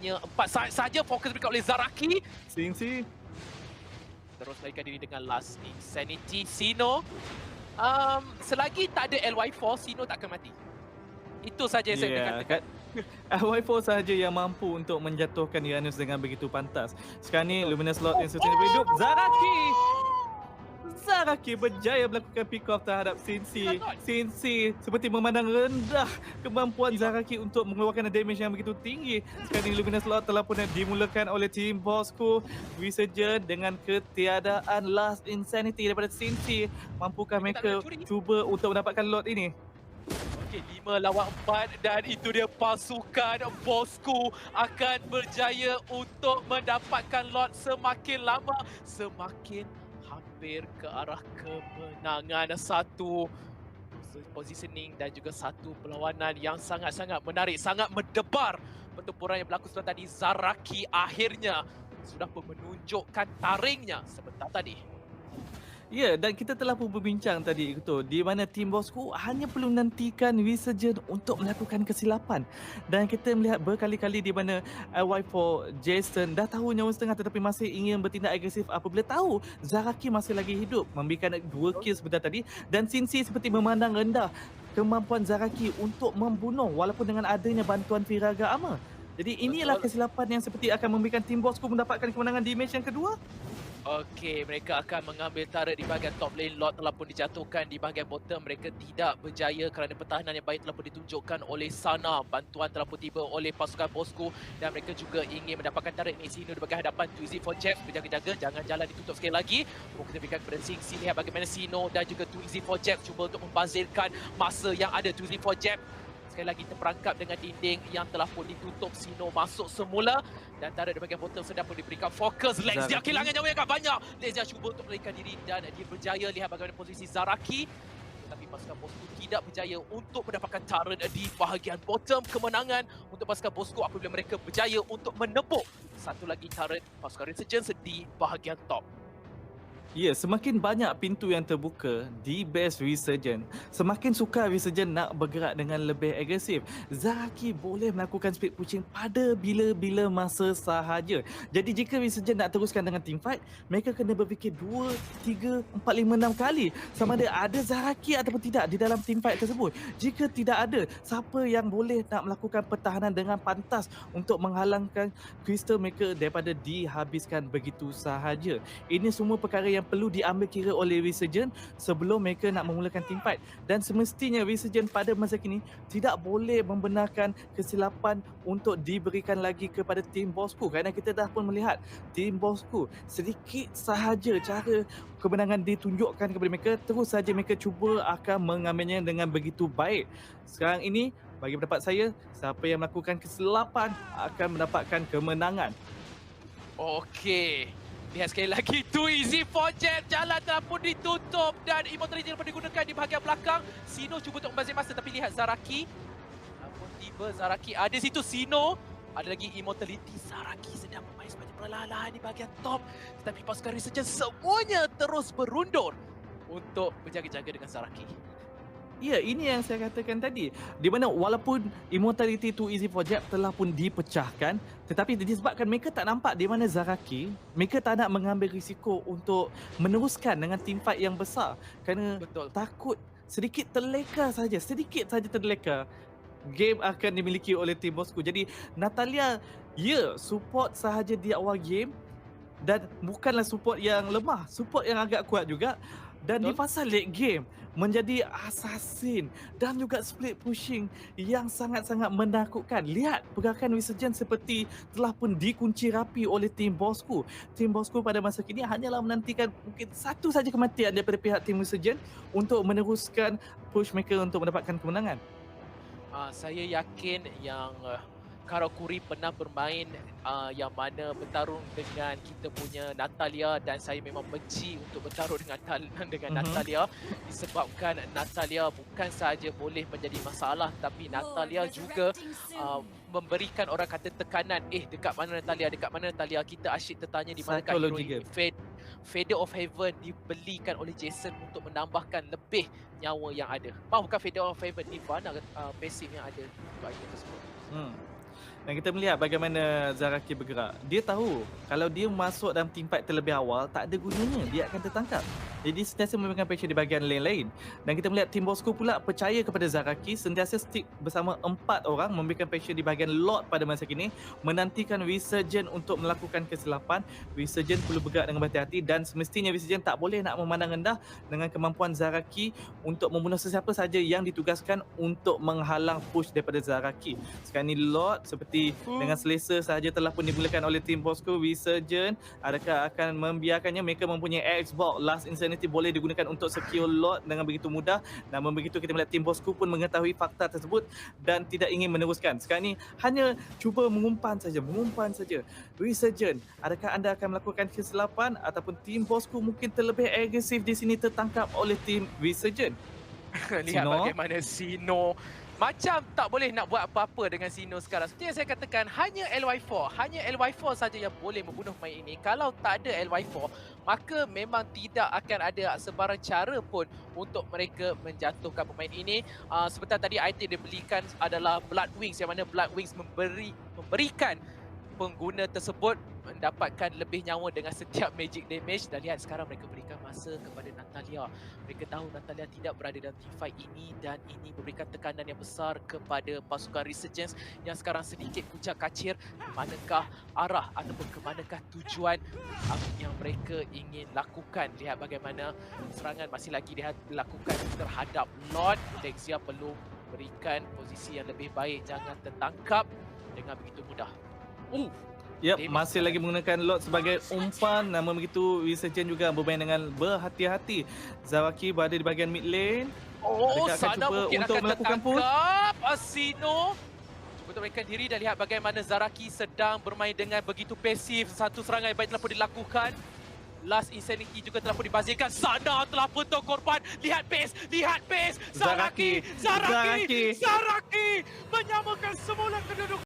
hanya 4 saja fokus mereka oleh Zaraki. Sing. Terus melarikan diri dengan last Insanity. Sino, selagi tak ada LY4, Sino tak akan mati. Itu saja yang saya boleh Ya, katakan. kan Y4 sahaja yang mampu untuk menjatuhkan Uranus dengan begitu pantas. Sekarang ni Betul. Luminous Lord yang sustainable hidup. Zaraki berjaya melakukan pick off terhadap Cincy. Cincy seperti memandang rendah kemampuan Zaraki untuk mengeluarkan damage yang begitu tinggi. Sekarang ini Luminous Lord telah pun dimulakan oleh tim bosku. Resurgent dengan ketiadaan Last Insanity daripada Cincy. Mampukah Mereka tak boleh mereka curi. cuba untuk mendapatkan Lord ini? Okey, 5 lawan 4 dan itu dia pasukan bosku akan berjaya untuk mendapatkan lot semakin lama semakin hampir ke arah kemenangan. Satu positioning dan juga satu perlawanan yang sangat-sangat menarik, sangat mendebar. Pertempuran yang berlaku sebentar tadi, Zaraki akhirnya sudah pun menunjukkan taringnya sebentar tadi. Ya, dan kita telah pun berbincang tadi itu di mana tim bosku hanya perlu nantikan Resurgent untuk melakukan kesilapan. Dan kita melihat berkali-kali di mana Y4 Jason dah tahu nyawa setengah tetapi masih ingin bertindak agresif apabila tahu Zaraki masih lagi hidup, memberikan 2 kill sebentar tadi, dan Cincy seperti memandang rendah kemampuan Zaraki untuk membunuh walaupun dengan adanya bantuan Firaga Armor. Jadi inilah Betul. kesilapan yang seperti akan memberikan tim bosku mendapatkan kemenangan di match yang kedua. Okey, mereka akan mengambil turret di bahagian top lane. Lot telah pun dijatuhkan di bahagian bottom. Mereka tidak berjaya kerana pertahanan yang baik telah pun ditunjukkan oleh Sana. Bantuan telah pun tiba oleh pasukan bosku dan mereka juga ingin mendapatkan turret ni. Sino di bahagian hadapan. Twizy for Jack berjaga-jaga. Jangan jalan ditutup sekali lagi. Kita berikan kepada Sing. Lihat bagaimana Sino dan juga Twizy for Jack cuba untuk membazirkan masa yang ada. Twizy for Jack sekali lagi terperangkap dengan dinding yang telah pun ditutup. Sino masuk semula dan turret di bahagian bottom sedang pun diberikan fokus. Lexia kehilangan nyawa yang agak banyak. Lexia cuba untuk melarikan diri dan dia berjaya. Lihat bagaimana posisi Zaraki. Tetapi pasukan bosku tidak berjaya untuk mendapatkan turret di bahagian bottom. Kemenangan untuk pasukan bosku apabila mereka berjaya untuk menepuk satu lagi turret pasukan Resurgence di bahagian top. Ya, semakin banyak pintu yang terbuka di base Resurgent, semakin sukar Resurgent nak bergerak dengan lebih agresif. Zaraki boleh melakukan speed pushing pada bila-bila masa sahaja. Jadi jika Resurgent nak teruskan dengan team fight, mereka kena berfikir 2, 3, 4, 5, 6 kali sama ada Zaraki ataupun tidak di dalam team fight tersebut. Jika tidak ada, siapa yang boleh nak melakukan pertahanan dengan pantas untuk menghalangkan Crystal mereka daripada dihabiskan begitu sahaja. Ini semua perkara yang perlu diambil kira oleh Resurgent sebelum mereka nak memulakan team fight. Dan semestinya Resurgent pada masa kini tidak boleh membenarkan kesilapan untuk diberikan lagi kepada tim bosku, kerana kita dah pun melihat tim bosku sedikit sahaja cara kemenangan ditunjukkan kepada mereka, terus saja mereka cuba akan mengambilnya dengan begitu baik. Sekarang ini bagi pendapat saya, siapa yang melakukan kesilapan akan mendapatkan kemenangan. Okey. Lihat sekali lagi, too easy for Jet. Jalan telah pun ditutup dan Immortality dapat digunakan di bahagian belakang. Sino cuba untuk membazir masa tapi lihat Zaraki. Namun tiba Zaraki ada situ. Sino ada lagi Immortality. Zaraki sedang bermain sepanjang perlahan-lahan di bahagian top. Tetapi pasukan Resurgence semuanya terus berundur untuk berjaga-jaga dengan Zaraki. Ya, ini yang saya katakan tadi. Di mana walaupun Immortality Too Easy for Jab telah pun dipecahkan, tetapi disebabkan mereka tak nampak di mana Zaraki, mereka tak nak mengambil risiko untuk meneruskan dengan team fight yang besar. Kerana Betul. takut sedikit terleka saja, game akan dimiliki oleh tim bosku. Jadi Natalia, ya, support sahaja di awal game dan bukanlah support yang lemah, support yang agak kuat juga. Dan di fasa late game menjadi assassin dan juga split pushing yang sangat-sangat menakutkan. Lihat pergerakan Resurgent seperti telah pun dikunci rapi oleh tim bosku. Tim bosku pada masa kini hanyalah menantikan mungkin satu saja kematian daripada pihak tim Resurgent untuk meneruskan push mereka untuk mendapatkan kemenangan. Saya yakin yang Karakuri pernah bermain yang mana bertarung dengan kita punya Natalia dan saya memang benci untuk bertarung dengan Natalia disebabkan Natalia bukan sahaja boleh menjadi masalah tapi Natalia juga memberikan orang kata tekanan dekat mana Natalia kita asyik tertanya di manakah hero ini. Fader of Heaven dibelikan oleh Jason untuk menambahkan lebih nyawa yang ada. Bukan Fader of Heaven, Nirvana pasif yang ada untuk item tersebut. Dan kita melihat bagaimana Zaraki bergerak. Dia tahu kalau dia masuk dalam teamfight terlebih awal, tak ada gunanya. Dia akan tertangkap. Jadi sentiasa memberikan pressure di bahagian lane lain. Dan kita melihat Team Bosco pula percaya kepada Zaraki, sentiasa stick bersama 4 orang, memberikan pressure di bahagian Lord pada masa kini, menantikan Resurgent untuk melakukan kesilapan. Resurgent perlu bergerak dengan berhati-hati dan semestinya Resurgent tak boleh nak memandang rendah dengan kemampuan Zaraki untuk membunuh sesiapa saja yang ditugaskan untuk menghalang push daripada Zaraki. Sekarang ni Lord seperti dengan selesa sahaja telah pun dimulakan oleh Team Bosco. Resurgent adakah akan membiarkannya? Mereka mempunyai Xbox Last Insanity boleh digunakan untuk secure Lord dengan begitu mudah. Namun begitu kita melihat Team Bosco pun mengetahui fakta tersebut dan tidak ingin meneruskan. Sekarang ni hanya cuba mengumpan saja. Resurgent, adakah anda akan melakukan kesilapan ataupun Team Bosco mungkin terlebih agresif di sini, tertangkap oleh Team Resurgent? Lihat Sino? bagaimana Sino macam tak boleh nak buat apa-apa dengan Sino sekarang. Seperti yang saya katakan, hanya LY4 saja yang boleh membunuh pemain ini. Kalau tak ada LY4, maka memang tidak akan ada sebarang cara pun untuk mereka menjatuhkan pemain ini. Seperti tadi item dia belikan adalah Blood Wings, yang mana Blood Wings memberikan pengguna tersebut mendapatkan lebih nyawa dengan setiap magic damage. Dan lihat sekarang mereka berikan masa kepada Natalia. Mereka tahu Natalia tidak berada dalam team fight ini dan ini memberikan tekanan yang besar kepada pasukan Resurgence yang sekarang sedikit kucak kacir. Manakah arah ataupun ke manakah tujuan yang mereka ingin lakukan. Lihat bagaimana serangan masih lagi dilakukan terhadap Lord. Lexia perlu berikan posisi yang lebih baik, jangan tertangkap dengan begitu mudah. Masih lagi menggunakan Lord sebagai umpan. Namun begitu Resurgent juga bermain dengan berhati-hati. Zaraki berada di bahagian mid lane. Adakah akan Sana cuba mungkin untuk akan melakukan push? tertangkap Asino. Cuba terbaikkan diri dan lihat bagaimana Zaraki sedang bermain dengan begitu pasif. Satu serangan yang baik telah pun dilakukan. Last Insanity juga telah pun dibazirkan. Sana telah pun terkorban. Lihat pace. Zaraki menyamakan semula kedudukan.